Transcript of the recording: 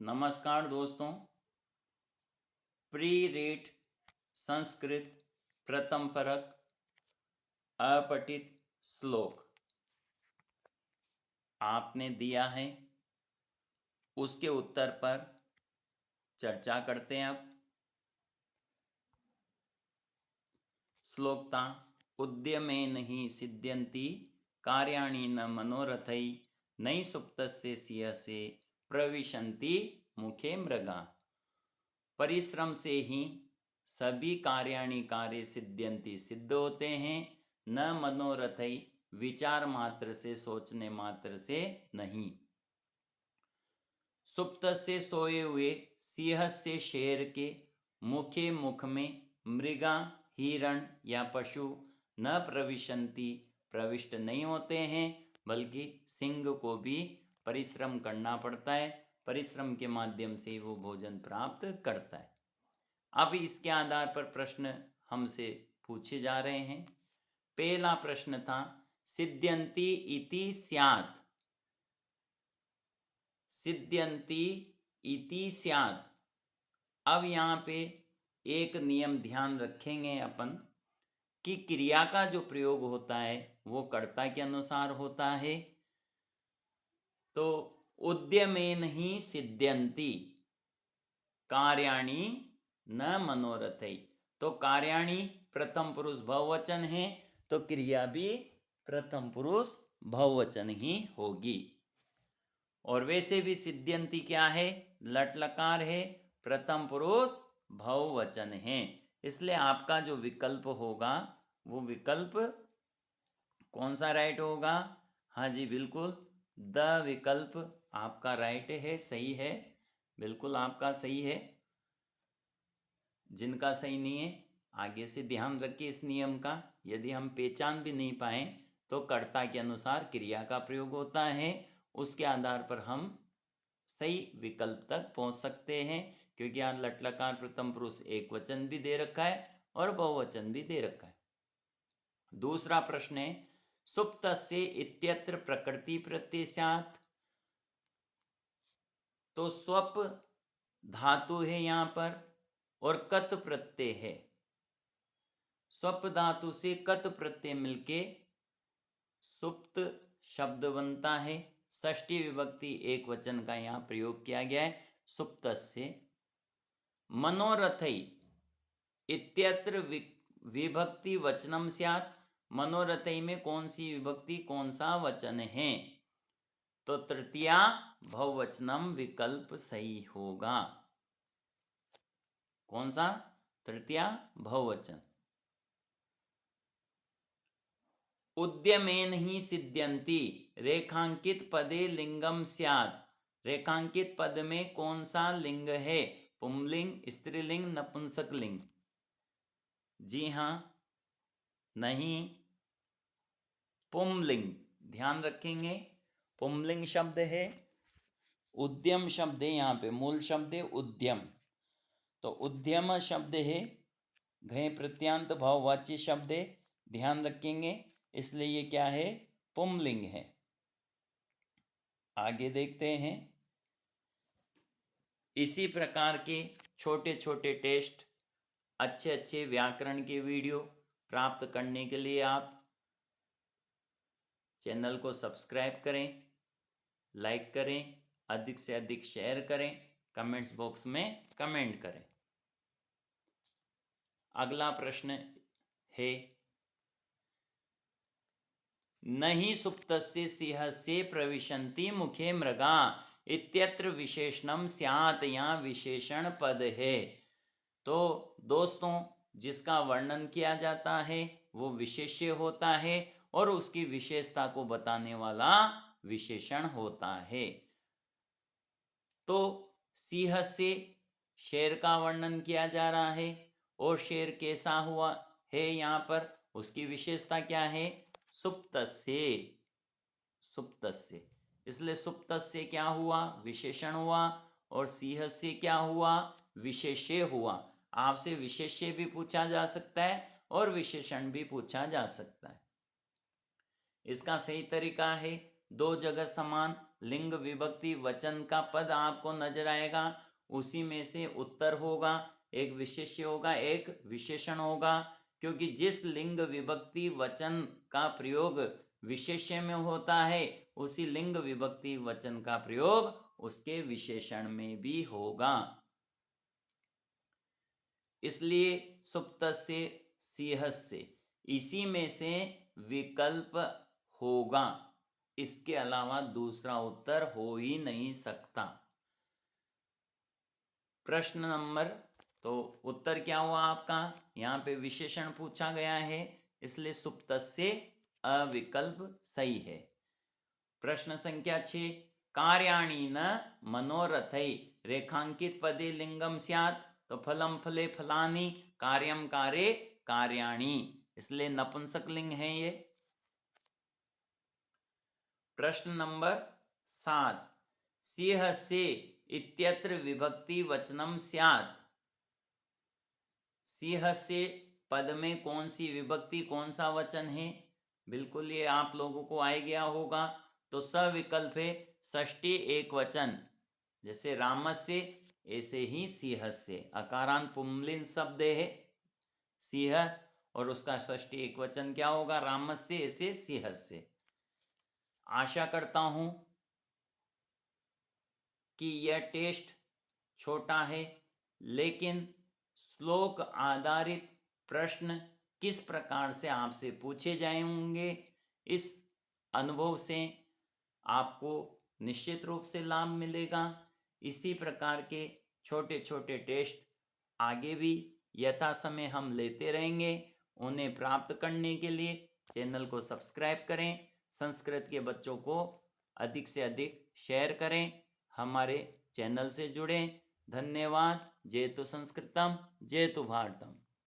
नमस्कार दोस्तों। Pre read Sanskrit प्रथम परक अपठित श्लोक आपने दिया है, उसके उत्तर पर चर्चा करते हैं। अब श्लोकता उद्यमेन हि सिद्ध्यन्ति कार्याणि न मनोरथै नई सुप्तस्य सिंहसे प्रविशन्ति मुखे मृगा। परिश्रम से ही सभी कार्याणि कार्य सिद्ध्यन्ति सिद्ध होते हैं, न मनोरथई विचार मात्र से, सोचने मात्र से नहीं। सुप्त से सोए हुए सिंह से शेर के, मुखे मुख में मृगा हिरण या पशु न प्रविशन्ति प्रविष्ट नहीं होते हैं, बल्कि सिंह को भी परिश्रम करना पड़ता है, परिश्रम के माध्यम से वो भोजन प्राप्त करता है। अब इसके आधार पर प्रश्न हमसे पूछे जा रहे हैं। पहला प्रश्न था सिद्ध्यन्ति इति स्यात्। सिद्ध्यन्ति इति स्यात्। अब यहाँ पे एक नियम ध्यान रखेंगे अपन कि क्रिया का जो प्रयोग होता है वो कर्ता के अनुसार होता है। तो उद्यमेन ही सिद्ध्यन्ति कार्याणि न मनोरथै, तो कार्याणि प्रथम पुरुष बहुवचन है, तो क्रिया भी प्रथम पुरुष बहुवचन ही होगी। और वैसे भी सिद्ध्यन्ति क्या है, लट लकार है, प्रथम पुरुष बहुवचन है, इसलिए आपका जो विकल्प होगा वो विकल्प कौन सा राइट होगा? हाँ जी बिल्कुल, द विकल्प आपका राइट है, सही है, बिल्कुल आपका सही है। जिनका सही नहीं है आगे से ध्यान रखिए इस नियम का। यदि हम पहचान भी नहीं पाए तो कर्ता के अनुसार क्रिया का प्रयोग होता है, उसके आधार पर हम सही विकल्प तक पहुंच सकते हैं, क्योंकि यहाँ लट लकार प्रथम पुरुष एक वचन भी दे रखा है और बहुवचन भी दे रखा है। दूसरा प्रश्न है सुप्तस्य इत्यत्र प्रकृति प्रत्यय स्यात्। तो स्वप धातु है यहाँ पर और कत प्रत्यय है। स्वप धातु से कत प्रत्यय मिलके सुप्त शब्द बनता है। षष्ठी विभक्ति एक वचन का यहाँ प्रयोग किया गया है, सुप्तस्य। मनोरथई इत्यत्र विभक्ति वचनम स्यात्। मनोरथई में कौन सी विभक्ति, कौन सा वचन है? तो तृतीया बहुवचनम विकल्प सही होगा। कौन सा? तृतीया बहुवचन। उद्यमेन ही सिद्ध्यन्ति रेखांकित पदे लिंगम स्यात्। रेखांकित पद में कौन सा लिंग है? पुंलिंग, स्त्रीलिंग, नपुंसकलिंग? जी हाँ, नहीं, पुंलिंग। ध्यान रखेंगे, पुंलिंग शब्द है। उद्यम शब्द है, यहाँ पे मूल शब्द है उद्यम। तो उद्यम शब्द है, घय प्रत्यांत भाववाची शब्द है, ध्यान रखेंगे, इसलिए ये क्या है? पुंलिंग है। आगे देखते हैं। इसी प्रकार के छोटे छोटे टेस्ट, अच्छे अच्छे व्याकरण के वीडियो प्राप्त करने के लिए आप चैनल को सब्सक्राइब करें, लाइक करें, अधिक से अधिक शेयर करें, कमेंट्स बॉक्स में कमेंट करें। अगला प्रश्न है नहि सुप्तस्य सिंहस्य प्रविशन्ति मुखे मृगा इत्यत्र विशेषणम स्यात्। यहाँ विशेषण पद है, तो दोस्तों जिसका वर्णन किया जाता है वो विशेष्य होता है और उसकी विशेषता को बताने वाला विशेषण होता है। तो सिंह से शेर का वर्णन किया जा रहा है और शेर कैसा हुआ है, यहाँ पर उसकी विशेषता क्या है? सुप्तस्य। सुप्तस्य, इसलिए सुप्तस्य क्या हुआ? विशेषण हुआ, और सिंह से क्या हुआ? विशेष्य हुआ। आपसे विशेष्य भी पूछा जा सकता है और विशेषण भी पूछा जा सकता है। इसका सही तरीका है दो जगह समान लिंग विभक्ति वचन का पद आपको नजर आएगा, उसी में से उत्तर होगा, एक विशेष्य होगा, एक विशेषण होगा, क्योंकि जिस लिंग विभक्ति वचन का प्रयोग विशेष्य में होता है, उसी लिंग विभक्ति वचन का प्रयोग उसके विशेषण में भी होगा। इसलिए सुप्तस्य सिंहस्य, इसी में से विकल्प होगा, इसके अलावा दूसरा उत्तर हो ही नहीं सकता। प्रश्न नंबर, तो उत्तर क्या हुआ आपका, यहाँ पे विशेषण पूछा गया है, इसलिए सुप्तस्य अविकल्प सही है। प्रश्न संख्या 6, कार्याणि न मनोरथै रेखांकित पदे लिंगम स्यात्, तो फलम फले फलानि, कार्यम कारे कार्याणि, इसलिए नपुंसक लिंग है ये। प्रश्न नंबर 7, सिंहस्य इत्यत्र विभक्ति वचनम स्यात्, सिंहस्य पद में कौन सी विभक्ति कौन सा वचन है, बिल्कुल ये आप लोगों को आ गया होगा। तो सविकल्प है षष्ठी एक वचन, जैसे रामस्य ऐसे ही सिंहस्य, अकारांत पुंलिंग शब्द है सिंह, और उसका षष्ठी एक वचन क्या होगा, रामस्य ऐसे सिंहस्य। आशा करता हूं कि यह टेस्ट छोटा है, लेकिन श्लोक आधारित प्रश्न किस प्रकार से आपसे पूछे जाएंगे, इस अनुभव से आपको निश्चित रूप से लाभ मिलेगा। इसी प्रकार के छोटे छोटे टेस्ट आगे भी यथा समय हम लेते रहेंगे। उन्हें प्राप्त करने के लिए चैनल को सब्सक्राइब करें, संस्कृत के बच्चों को अधिक से अधिक शेयर करें, हमारे चैनल से जुड़ें। धन्यवाद। जयतु संस्कृतम, जयतु भारतम।